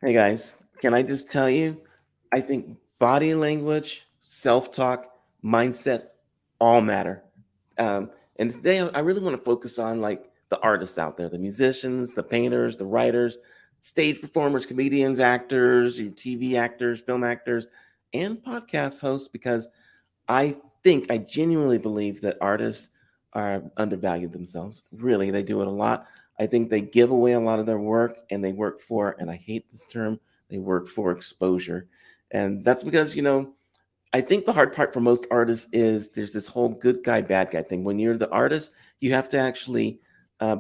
Hey guys, can I just tell you? I think body language, self talk, mindset all matter. Um, and today I really want to focus on like the artists out there, the musicians, the painters, the writers, stage performers, comedians, actors, your TV actors, film actors, and podcast hosts, because I genuinely believe that artists are undervalued themselves. Really, they do it a lot. I think they give away a lot of their work and they work for, and I hate this term, they work for exposure. And that's because, I think the hard part for most artists is there's this whole good guy, bad guy thing. When you're the artist, you have to actually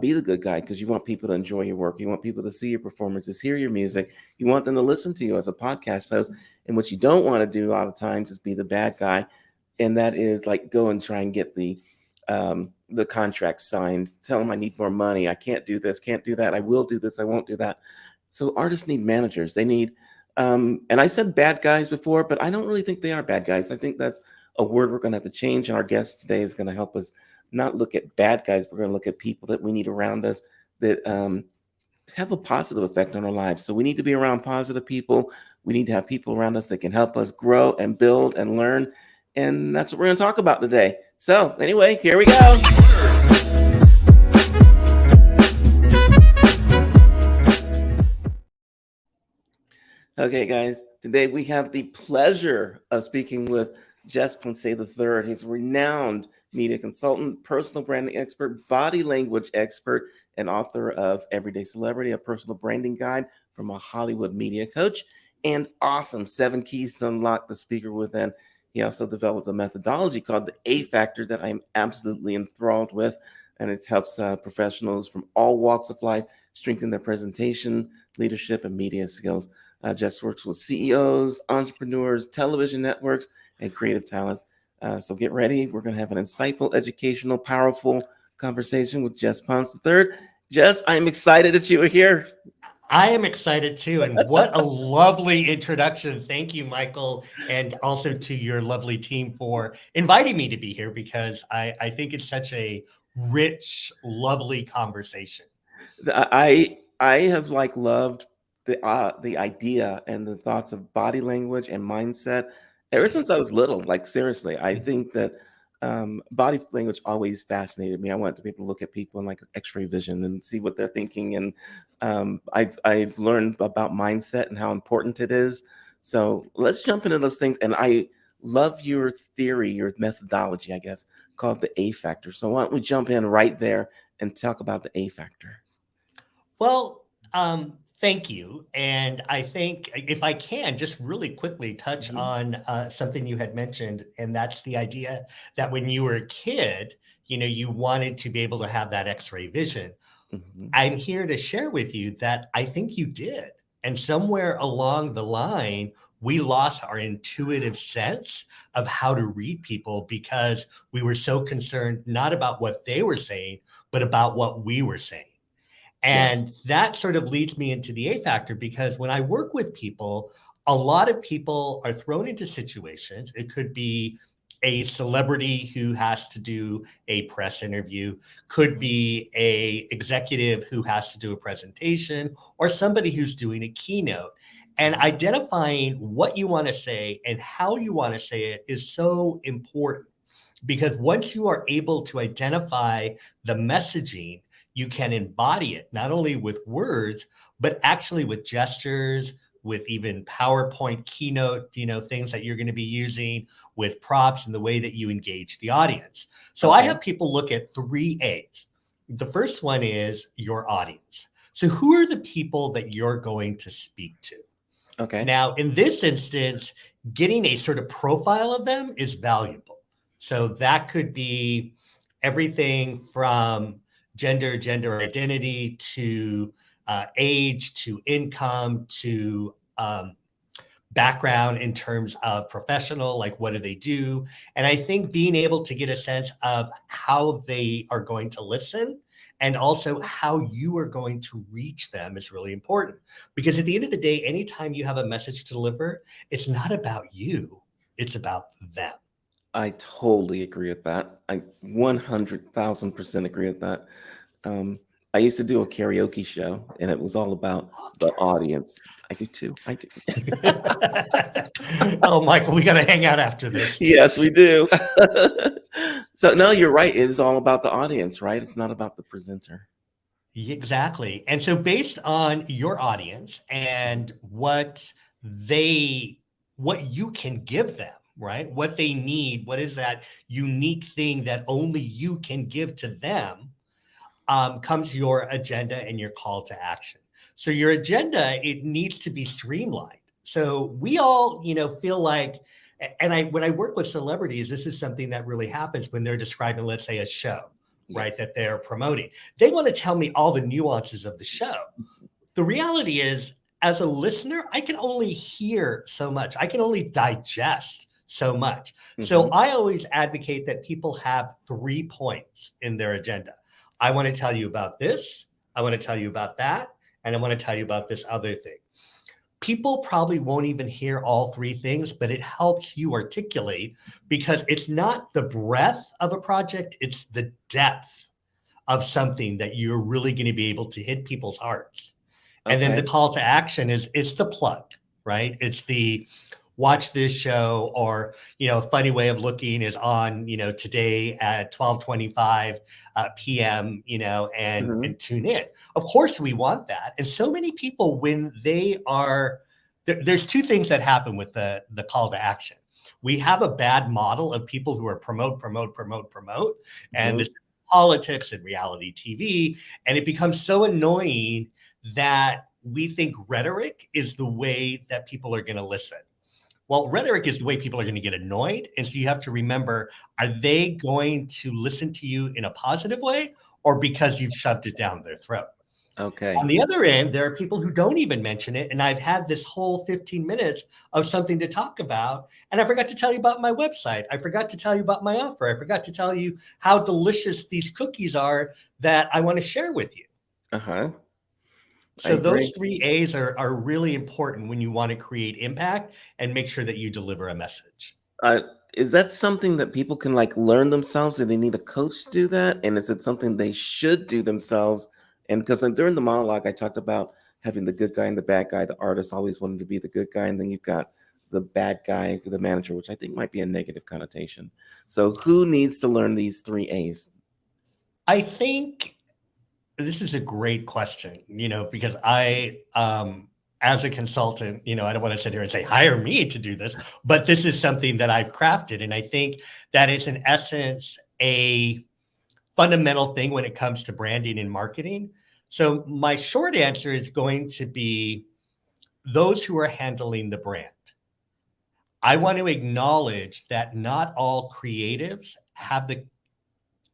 be the good guy because you want people to enjoy your work. You want people to see your performances, hear your music. You want them to listen to you as a podcast host. And what you don't want to do a lot of times is be the bad guy, and that is like go and try and get the contract signed. Tell them I need more money. I can't do this, can't do that. I will do this. I won't do that. So artists need managers. They need and I said bad guys before, but I don't really think they are bad guys. I think that's a word we're going to have to change. And our guest today is going to help us not look at bad guys. We're going to look at people that we need around us that have a positive effect on our lives. So we need to be around positive people. We need to have people around us that can help us grow and build and learn. And that's what we're going to talk about today. So, anyway, here we go. Okay, guys, today we have the pleasure of speaking with Jess Ponce III. He's a renowned media consultant, personal branding expert, body language expert, and author of Everyday Celebrity, a personal branding guide from a Hollywood media coach, and awesome 7 Keys to Unlock the Speaker Within. He also developed a methodology called the A Factor that I'm absolutely enthralled with, and it helps professionals from all walks of life strengthen their presentation, leadership, and media skills. Jess works with CEOs, entrepreneurs, television networks, and creative talents. So get ready. We're going to have an insightful, educational, powerful conversation with Jess Ponce III. Jess, I'm excited that you are here. I am excited too. And what a lovely introduction. Thank you, Michael. And also to your lovely team for inviting me to be here because I think it's such a rich, lovely conversation. I have like loved the idea and the thoughts of body language and mindset ever since I was little. Like seriously, I think that body language always fascinated me. I wanted to be able to look at people in like X-ray vision and see what they're thinking. And I've learned about mindset and how important it is. So let's jump into those things. And I love your theory, your methodology, I guess, called the A factor. So why don't we jump in right there and talk about the A factor? Well, thank you. And I think if I can just really quickly touch Mhm, on something you had mentioned, and that's the idea that when you were a kid, you wanted to be able to have that X-ray vision. mhm. I'm here to share with you that I think you did. And somewhere along the line, we lost our intuitive sense of how to read people because we were so concerned not about what they were saying, but about what we were saying. Yes. And that sort of leads me into the A factor because when I work with people, a lot of people are thrown into situations. It could be a celebrity who has to do a press interview, could be a executive who has to do a presentation, or somebody who's doing a keynote. And identifying what you want to say and how you want to say it is so important because once you are able to identify the messaging, you can embody it not only with words, but actually with gestures, with even PowerPoint keynote, things that you're going to be using with props and the way that you engage the audience. So I Okay. have people look at 3 A's. The first one is your audience. So who are the people that you're going to speak to? Okay. Now, in this instance, getting a sort of profile of them is valuable. So that could be everything from gender identity to age to income to background in terms of professional, like what do they do? And I think being able to get a sense of how they are going to listen and also how you are going to reach them is really important. Because at the end of the day, anytime you have a message to deliver, it's not about you, it's about them. I totally agree with that. I 100,000% agree with that. Um, I used to do a karaoke show, and it was all about the audience. I do too. I do. Oh, Michael, we got to hang out after this. Yes, we do. So no, you're right. It is all about the audience, right? It's not about the presenter. Exactly. And so based on your audience and they what you can give them, right? What they need, what is that unique thing that only you can give to them, comes your agenda and your call to action. So your agenda, it needs to be streamlined. So we all, feel like, and when I work with celebrities, this is something that really happens when they're describing, let's say, a show, right, Yes. that they're promoting. They want to tell me all the nuances of the show. The reality is, as a listener, I can only hear so much. I can only digest so much. So Hmm. I always advocate that people have 3 points in their agenda. I want to tell you about this, I want to tell you about that, and I want to tell you about this other thing. People probably won't even hear all 3 things, but it helps you articulate because it's not the breadth of a project, it's the depth of something that you're really going to be able to hit people's hearts. And then the Okay. call to action is it's the plug, right? It's the watch this show, or a funny way of looking is on today at 12:25 p.m. And Hmm. tune in. Of course we want that. And so many people, when they are there's 2 things that happen with the call to action. We have a bad model of people who are promote, and Hmm. this politics and reality TV, and it becomes so annoying that we think rhetoric is the way that people are going to listen. Well, rhetoric is the way people are going to get annoyed. And so you have to remember, are they going to listen to you in a positive way, or because you've shoved it down their throat? On Okay. the other end, there are people who don't even mention it. And I've had this whole 15 minutes of something to talk about. And I forgot to tell you about my website. I forgot to tell you about my offer. I forgot to tell you how delicious these cookies are that I want to share with you. Uh-huh. I So those agree. 3 A's are really important when you want to create impact and make sure that you deliver a message. Uh, is that something that people can like learn themselves? Do they need a coach to do that? And is it something they should do themselves? And because during the monologue, I talked about having the good guy and the bad guy. The artist always wanted to be the good guy, and then you've got the bad guy, the manager, which I think might be a negative connotation. So, who needs to learn these 3 A's? I think this is a great question, because as a consultant, I don't want to sit here and say, hire me to do this, but this is something that I've crafted. And I think that it's in essence a fundamental thing when it comes to branding and marketing. So my short answer is going to be those who are handling the brand. I want to acknowledge that not all creatives have the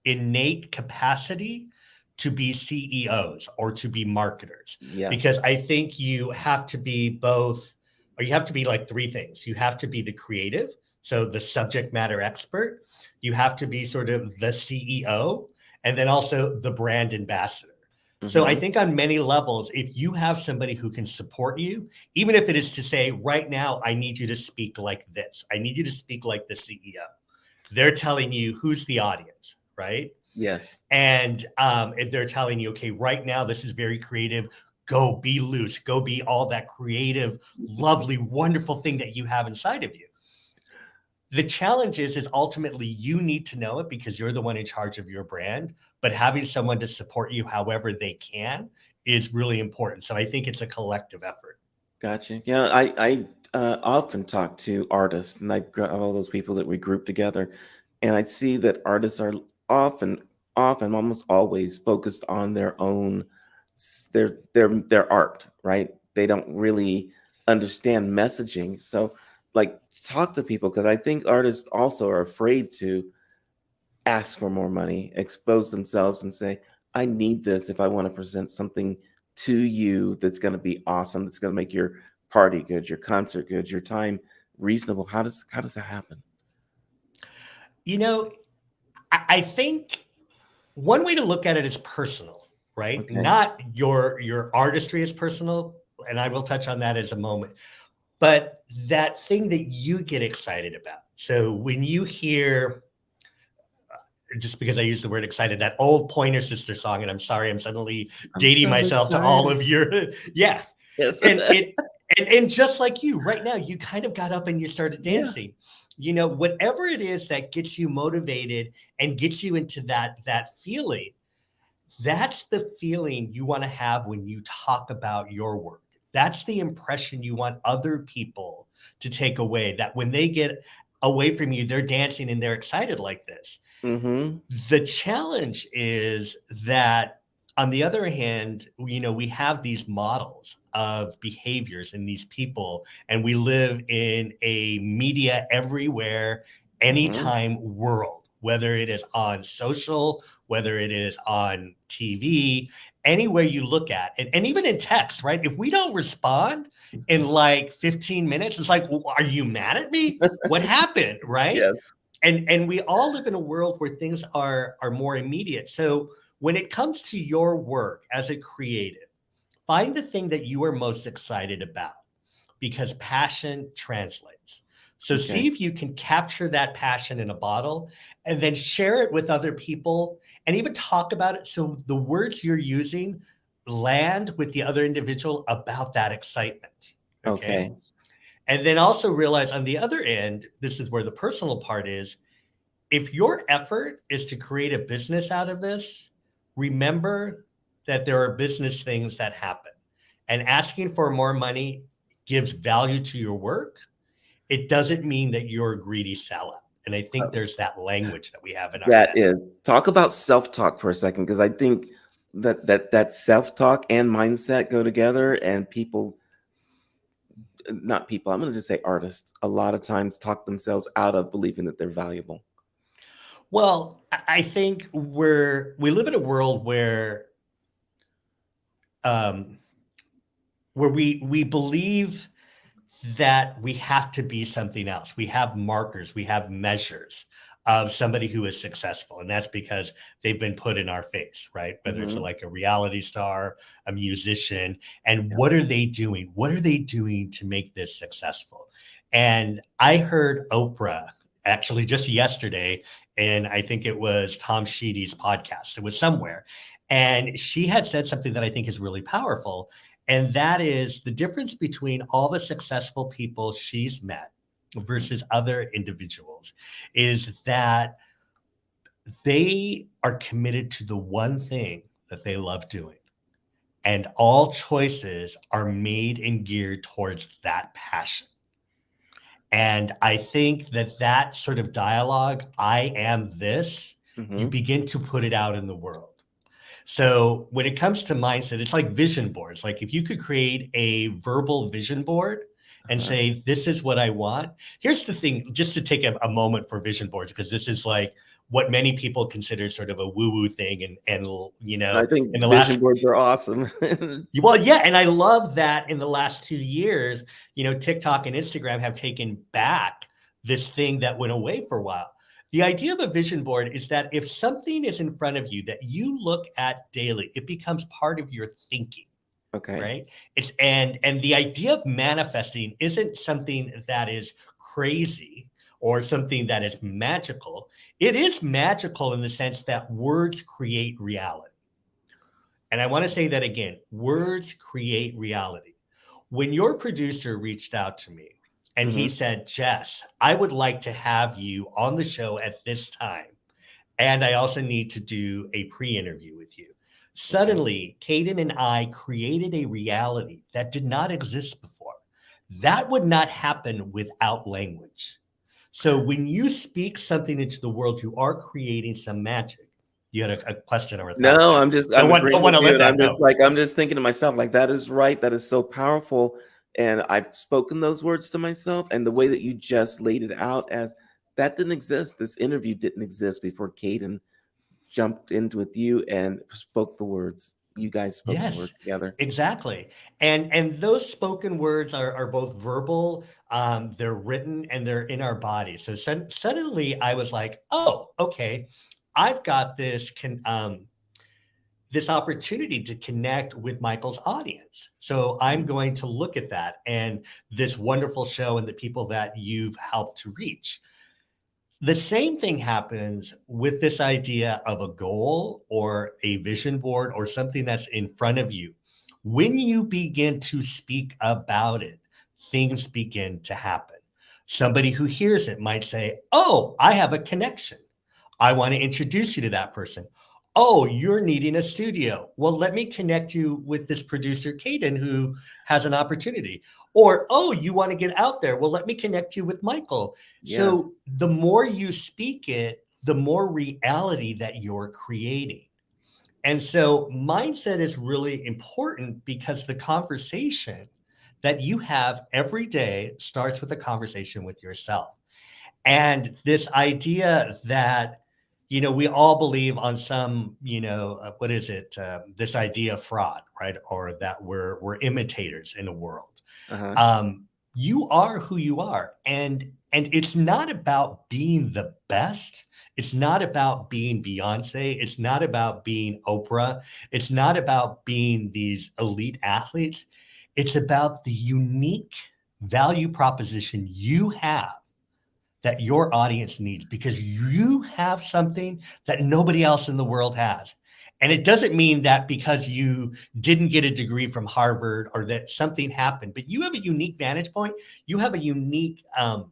innate capacity to be CEOs or to be marketers, because Yes. I think you have to be both, or you have to be like 3 things. You have to be the creative, so the subject matter expert, you have to be sort of the CEO, and then also the brand ambassador. So I Hmm. think on many levels, if you have somebody who can support you, even if it is to say, right now, I need you to speak like this, I need you to speak like the CEO. They're telling you who's the audience, right? Yes. And if they're telling you, okay, right now, this is very creative, go be loose, go be all that creative, lovely, wonderful thing that you have inside of you. The challenge is ultimately you need to know it because you're the one in charge of your brand, but having someone to support you however they can is really important. So I think it's a collective effort. Gotcha. Yeah, I often talk to artists, and I've got all those people that we group together, and I see that artists are often, often, almost always focused on their own, their art, right? They don't really understand messaging. So, like, talk to people because I think artists also are afraid to ask for more money, expose themselves, and say, I need this if I want to present something to you that's going to be awesome, that's going to make your party good, your concert good, your time reasonable. How does that happen? You know, I think one way to look at it is personal, right? Okay. Not your artistry is personal, and I will touch on that as a moment. But that thing that you get excited about. So when you hear just because I used the word excited, that old Pointer Sister song, and I'm sorry, I'm suddenly I'm dating so myself to all excited. of your, yeah. Yes. And and just like you right now, you kind of got up and you started Yeah. dancing. Whatever it is that gets you motivated and gets you into that feeling, that's the feeling you want to have when you talk about your work. That's the impression you want other people to take away, that when they get away from you, they're dancing and they're excited like this. Mm-hmm. The challenge is that, on the other hand, we have these models of behaviors in these people, and we live in a media everywhere, Mm-hmm. anytime world, whether it is on social, whether it is on TV, anywhere you look at, and even in text, right? If we don't respond in like 15 minutes, it's like, well, are you mad at me? What happened? Right? Yes. And we all live in a world where things are more immediate. So when it comes to your work as a creative, find the thing that you are most excited about, because passion translates. So see Okay. if you can capture that passion in a bottle and then share it with other people, and even talk about it so the words you're using land with the other individual about that excitement. Okay. Okay. And then also realize, on the other end, this is where the personal part is. If your effort is to create a business out of this, remember that there are business things that happen. And asking for more money gives value to your work. It doesn't mean that you're a greedy sellout. And I think there's that language that we have in our That head. is, talk about self-talk for a second, because I think that self-talk and mindset go together, and people, not people, I'm going to just say artists, a lot of times talk themselves out of believing that they're valuable. Well, I think we live in a world um, where we believe that we have to be something else. We have markers, we have measures of somebody who is successful. And that's because they've been put in our face, right? Whether it's Hmm. like a reality star, a musician, and Yeah. what are they doing? What are they doing to make this successful? And I heard Oprah actually just yesterday, and I think it was Tom Sheedy's podcast. It was somewhere. And she had said something that I think is really powerful. And that is the difference between all the successful people she's met versus other individuals, is that they are committed to the one thing that they love doing. And all choices are made and geared towards that passion. And I think that sort of dialogue, I am this, you Hmm. begin to put it out in the world. So when it comes to mindset, it's like vision boards. Like if you could create a verbal vision board and Uh-huh. say, this is what I want. Here's the thing, just to take a moment for vision boards, because this is like what many people consider sort of a woo-woo thing. And I think in the vision last, boards are awesome. well, yeah. And I love that in the last 2 years, TikTok and Instagram have taken back this thing that went away for a while. The idea of a vision board is that if something is in front of you that you look at daily, it becomes part of your thinking, Okay. right? And the idea of manifesting isn't something that is crazy or something that is magical. It is magical in the sense that words create reality. And I want to say that again, words create reality. When your producer reached out to me and he Hmm. said, Jess, I would like to have you on the show at this time. And I also need to do a pre interview with you. Okay. Suddenly, Caden and I created a reality that did not exist before. That would not happen without language. So when you speak something into the world, you are creating some magic. You had a question or a thought No, there. I'm Don't agreeing want with to you, let and that go. I'm just thinking to myself, like, that is right. That is so powerful. And I've spoken those words to myself, and the way that you just laid it out, as that didn't exist. This interview didn't exist before Caden jumped into with you and spoke the words. You guys spoke the Yes, words together. exactly. And those spoken words are both verbal, they're written, and they're in our body. So suddenly I was like, oh, okay, I've got this opportunity to connect with Michael's audience. So I'm Mhm. going to look at that and this wonderful show and the people that you've helped to reach. The same thing happens with this idea of a goal or a vision board or something that's in front of you. When you begin to speak about it, things begin to happen. Somebody who hears it might say, "Oh, I have a connection. I want to introduce you to that person. Oh, you're needing a studio. Well, let me connect you with this producer, Caden, who has an opportunity. Or, oh, you want to get out there. Well, let me connect you with Michael." Yes. So the more you speak it, the more reality that you're creating. And so mindset is really important because the conversation that you have every day starts with a conversation with yourself. And this idea that, we all believe on some, what is it? This idea of fraud, right? Or that we're imitators in a world. Uh-huh. You are who you are, and it's not about being the best. It's not about being Beyonce. It's not about being Oprah. It's not about being these elite athletes. It's about the unique value proposition you have that your audience needs because you have something that nobody else in the world has. And it doesn't mean that because you didn't get a degree from Harvard or that something happened, but you have a unique vantage point. You have a unique uh,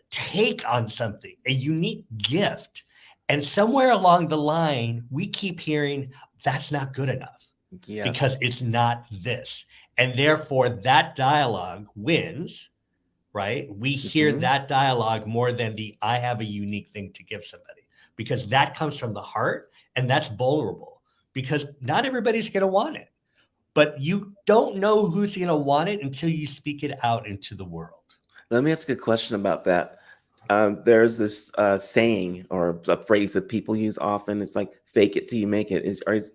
take on something, a unique gift. And somewhere along the line, we keep hearing that's not good enough Yes. because it's not this. And therefore, that dialogue wins, right? We hear Hmm. that dialogue more than the "I have a unique thing to give somebody," because that comes from the heart and that's vulnerable because not everybody's going to want it, but you don't know who's going to want it until you speak it out into the world. Let me ask you a question about that. There's this saying or a phrase that people use often. It's like "fake it till you make it."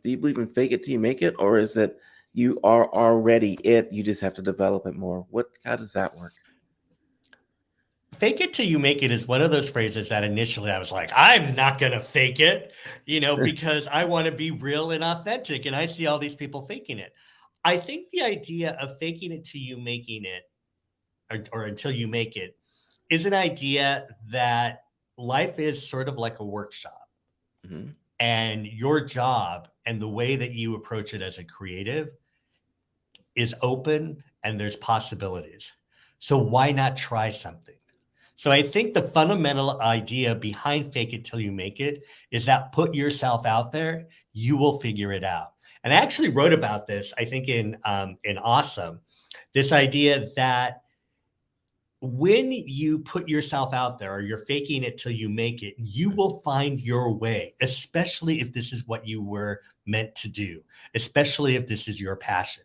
Do you believe in "fake it till you make it," or is it you are already it? You just have to develop it more. What? How does that work? Fake it till you make it is one of those phrases that initially I was like, I'm not going to fake it, because I want to be real and authentic. And I see all these people faking it. I think the idea of faking it till you making it or until you make it is an idea that life is sort of like a workshop, Hmm. and your job and the way that you approach it as a creative is open and there's possibilities. So why not try something? So I think the fundamental idea behind fake it till you make it is that put yourself out there, you will figure it out. And I actually wrote about this, I think in Awesome, this idea that when you put yourself out there or you're faking it till you make it, you will find your way, especially if this is what you were meant to do, especially if this is your passion.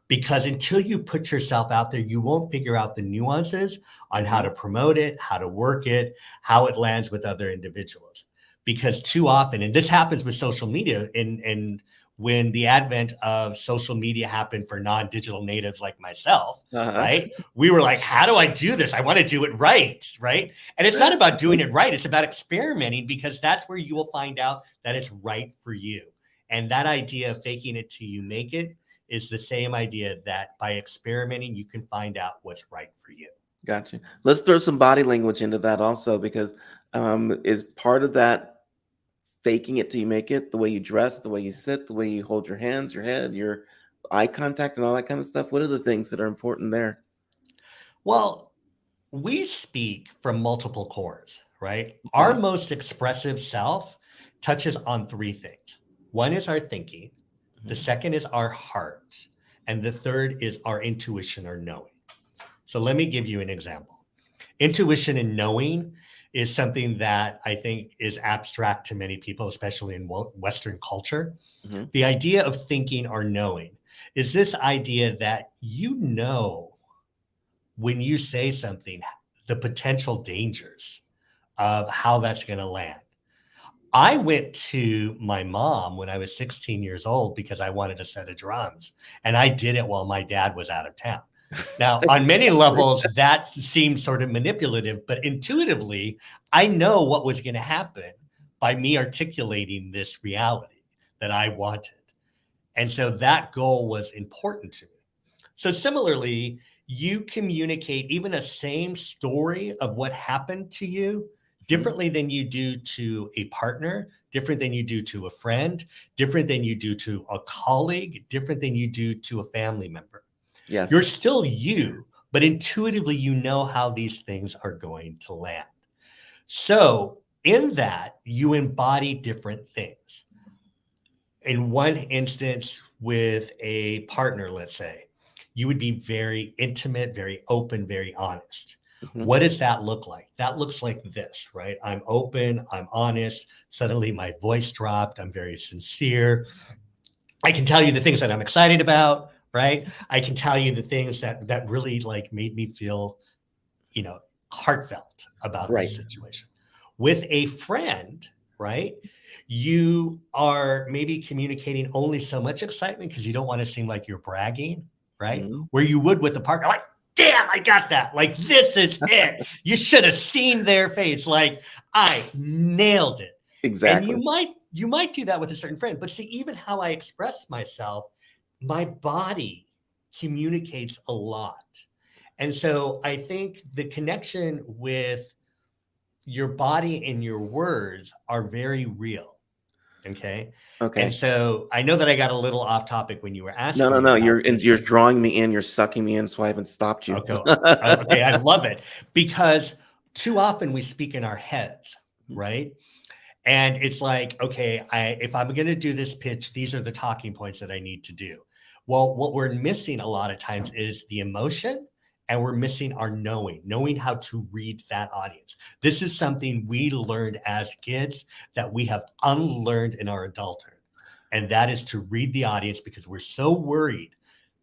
Because until you put yourself out there, you won't figure out the nuances on how Hmm. to promote it, how to work it, how it lands with other individuals. Because too often, and this happens with social media, and when the advent of social media happened for non-digital natives like myself, Uh-huh. right? We were like, how do I do this? I want to do it right, right? And it's not about doing it right. It's about experimenting because that's where you will find out that it's right for you. And that idea of faking it till you make it is the same idea that by experimenting, you can find out what's right for you. Gotcha. Let's throw some body language into that also, because is part of that faking it till you make it, the way you dress, the way you sit, the way you hold your hands, your head, your eye contact, and all that kind of stuff. What are the things that are important there? Well, we speak from multiple cores, right? Our Okay. most expressive self touches on three things. One is our thinking, the Mhm. second is our heart, and the third is our intuition or knowing. So let me give you an example. Intuition and knowing is something that I think is abstract to many people, especially in Western culture. Mhm. The idea of thinking or knowing is this idea that when you say something, the potential dangers of how that's going to land. I went to my mom when I was 16 years old because I wanted a set of drums, and I did it while my dad was out of town. Now, on many levels, that seemed sort of manipulative, but intuitively, I know what was going to happen by me articulating this reality that I wanted. And so that goal was important to me. So similarly, you communicate even a same story of what happened to you Mhm. differently than you do to a partner, different than you do to a friend, different than you do to a colleague, different than you do to a family member. You're Yes. still you, but intuitively you know how these things are going to land. So, in that, you embody different things. In one instance, with a partner, let's say, you would be very intimate, very open, very honest. Mhm. What does that look like? That looks like this, right? I'm open, I'm honest. Suddenly my voice dropped. I'm very sincere. I can tell you the things that I'm excited about, right? I can tell you the things that really like made me feel, you know, heartfelt about Right. this situation. With a friend, right? You are maybe communicating only so much excitement because you don't want to seem like you're bragging, right? Mhm. Where you would with a partner, like, damn, I got that. Like, this is it. You should have seen their face. Like, I nailed it. And Exactly. you might do that with a certain friend, but see, even how I express myself, my body communicates a lot. And so I think the connection with your body and your words are very real. Okay. And Okay. so I know that I got a little off topic when you were No, asking no, me no. about You're and this. you're drawing me in. You're sucking me in, so I haven't stopped you. Okay. Okay. I love it because too often we speak in our heads, right? And it's like, okay, if I'm going to do this pitch, these are the talking points that I need to do. Well, what we're missing a lot of times is the emotion, and we're missing our knowing how to read that audience. This is something we learned as kids that we have unlearned in our adulthood. And that is to read the audience because we're so worried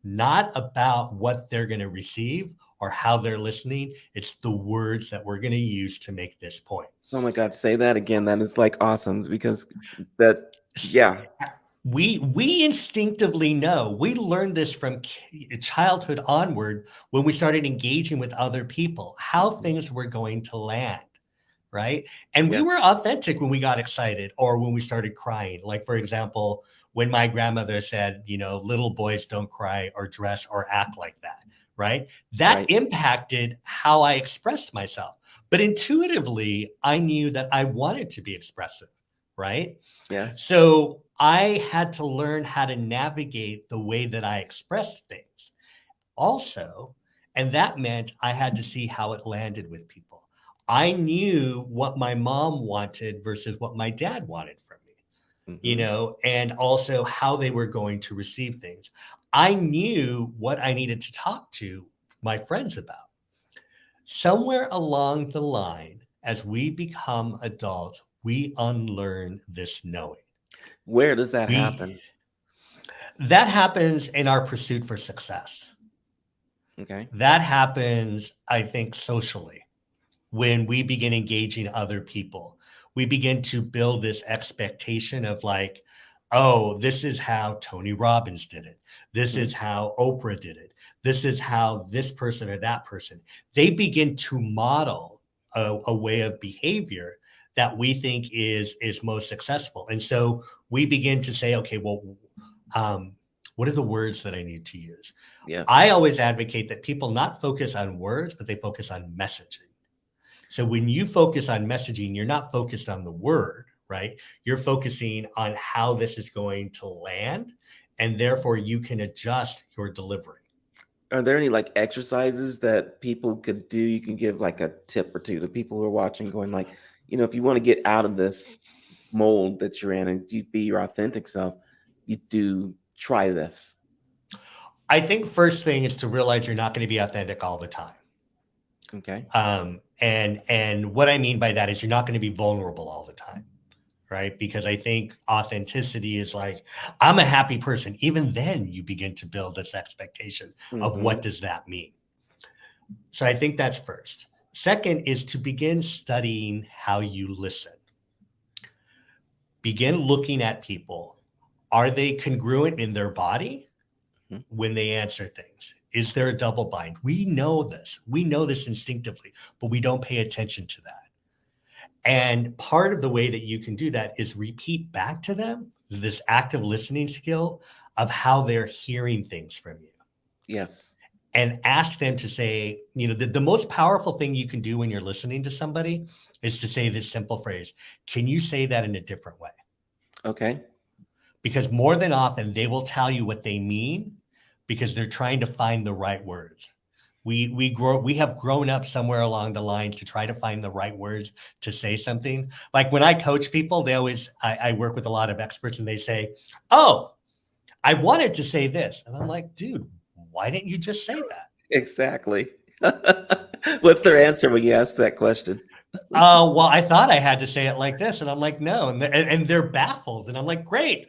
not about what they're going to receive or how they're listening. It's the words that we're going to use to make this point. Oh my God, say that again. That is like awesome because that, yeah, We instinctively know. We learned this from childhood onward when we started engaging with other people, how things were going to land, right? And we yes, were authentic when we got excited or when we started crying. Like, for example, when my grandmother said, little boys don't cry or dress or act like that, right? That right, impacted how I expressed myself. But intuitively, I knew that I wanted to be expressive, right? yes. So I had to learn how to navigate the way that I expressed things also. And that meant I had to see how it landed with people. I knew what my mom wanted versus what my dad wanted from me, Hmm. and also how they were going to receive things. I knew what I needed to talk to my friends about. Somewhere along the line, as we become adults, we unlearn this knowing. Where does that We happen? That happens in our pursuit for success. Okay. That happens, I think, socially when we begin engaging other people. We begin to build this expectation of like, oh, this is how Tony Robbins did it. This Hmm. is how Oprah did it. This is how this person or that person. They begin to model a way of behavior that we think is most successful. And so we begin to say, okay, well, um, what are the words that I need to use? Yes. I always advocate that people not focus on words, but they focus on messaging. So when you focus on messaging, you're not focused on the word, right? You're focusing on how this is going to land, and therefore you can adjust your delivery. Are there any like exercises that people could do? You can give like a tip or two to people who are watching, going like, if you want to get out of this mold that you're in and you be your authentic self, you do try this. I think first thing is to realize you're not going to be authentic all the time. Okay. And what I mean by that is you're not going to be vulnerable all the time, right? Because I think authenticity is like, I'm a happy person. Even then, you begin to build this expectation of Hmm. what does that mean. So I think that's first. Second is to begin studying how you listen. Begin looking at people. Are they congruent in their body when they answer things? Is there a double bind? We know this. We know this instinctively, but we don't pay attention to that. And part of the way that you can do that is repeat back to them this active listening skill of how they're hearing things from you. Yes. and ask them to say, the most powerful thing you can do when you're listening to somebody is to say this simple phrase. Can you say that in a different way? Okay. Because more than often they will tell you what they mean because they're trying to find the right words. We have grown up somewhere along the lines to try to find the right words to say something. Like when I coach people, I work with a lot of experts and they say, "Oh, I wanted to say this." And I'm like, "Dude, why didn't you just say that?" Exactly. What's their answer when you ask that question? Oh, well, I thought I had to say it like this. And I'm like, "No." And they're baffled. And I'm like, "Great.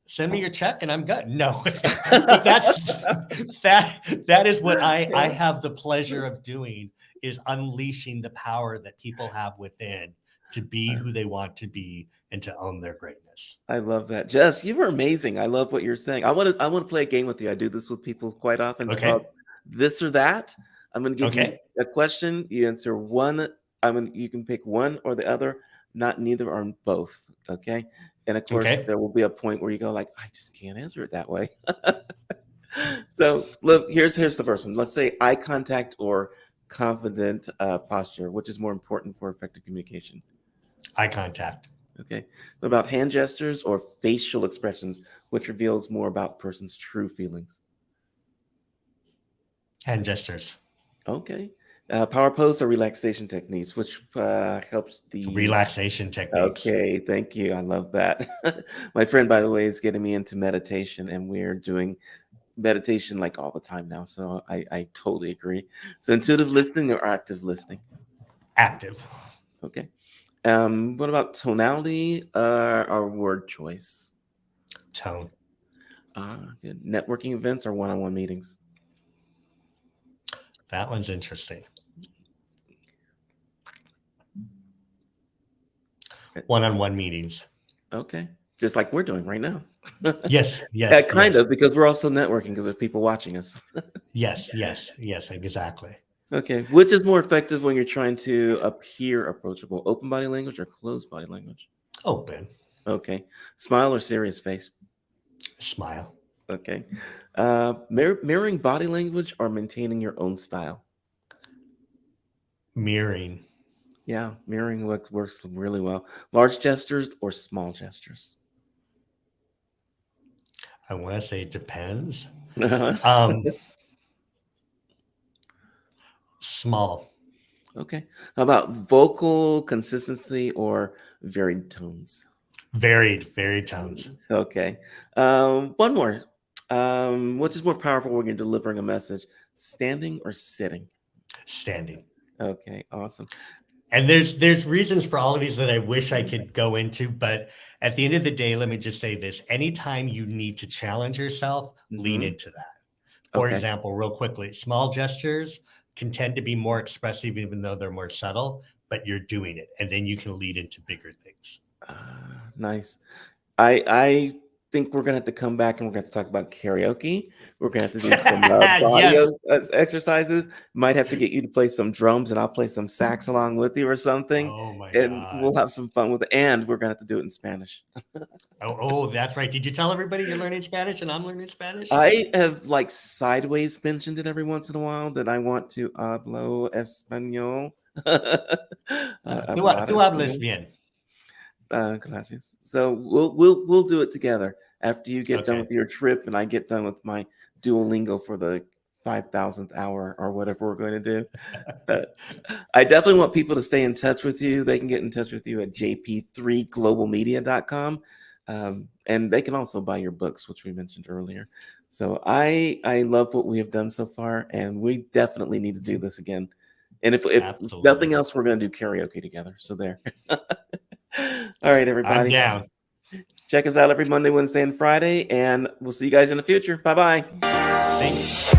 Send me your check and I'm good." No, but that is what I have the pleasure of doing, is unleashing the power that people have within to be who they want to be and to own their greatness. I love that. Jess, you were amazing. I love what you're saying. I want to play a game with you. I do this with people quite often. It's called Okay. this or that. I'm going to give you Okay. a question. You answer one. You can pick one or the other, not neither or both. Okay. And of course, Okay. there will be a point where you go like, I just can't answer it that way. So look, here's the first one. Let's say eye contact or confident posture, which is more important for effective communication. Eye contact. Okay. What about hand gestures or facial expressions, which reveals more about person's true feelings? Hand gestures. Okay. Power pose or relaxation techniques, which helps the. Relaxation techniques. Okay, thank you. I love that. My friend, by the way, is getting me into meditation, and we're doing meditation like all the time now. So I totally agree. So intuitive listening or active listening? Active. Okay. What about tonality or word choice? Tone. Good. Networking events or one-on-one meetings? That one's interesting. One-on-one meetings. Okay. Just like we're doing right now. Yes. Yeah, Yes. kind Yes. of, because we're also networking because there's people watching us. Yes. Yes. Yes. Exactly. Okay. Which is more effective when you're trying to appear approachable? Open body language or closed body language? Open. Okay. Smile or serious face? Smile. Okay. Mirroring body language or maintaining your own style? Mirroring. Yeah, mirroring works really well. Large gestures or small gestures? I want to say it depends. Um, Small. Okay. How about vocal consistency or varied tones? Varied tones. Okay. One more. Which is more powerful when you're delivering a message, standing or sitting? Standing. Okay, awesome. And there's reasons for all of these that I wish I could go into, but at the end of the day, let me just say this. Anytime you need to challenge yourself, lean Hmm. into that. For Okay. example, real quickly, small gestures can tend to be more expressive, even though they're more subtle, but you're doing it. And then you can lead into bigger things. Nice. I think we're gonna have to come back and we're gonna have to talk about karaoke. We're gonna have to do some body Yes. exercises. Might have to get you to play some drums, and I'll play some sax along with you or something, Oh my and God. we'll have some fun with it. And we're gonna have to do it in Spanish. Oh, that's right. Did you tell everybody you're learning Spanish and I'm learning Spanish? I have like sideways mentioned it every once in a while that I want to hablo español. Hablar Tú hablas español. bien. Gracias. So we'll do it together after you get done Okay. with your trip and I get done with my Duolingo for the 5,000th hour or whatever we're going to do. I definitely want people to stay in touch with you. They can get in touch with you at jp3globalmedia.com. And they can also buy your books, which we mentioned earlier. So I love what we have done so far, and we definitely need to do this again. And if nothing Absolutely. else, we're going to do karaoke together. So there. All right, I'm everybody. down. Check us out every Monday, Wednesday, and Friday, and we'll see you guys in the future. Bye bye. Thanks.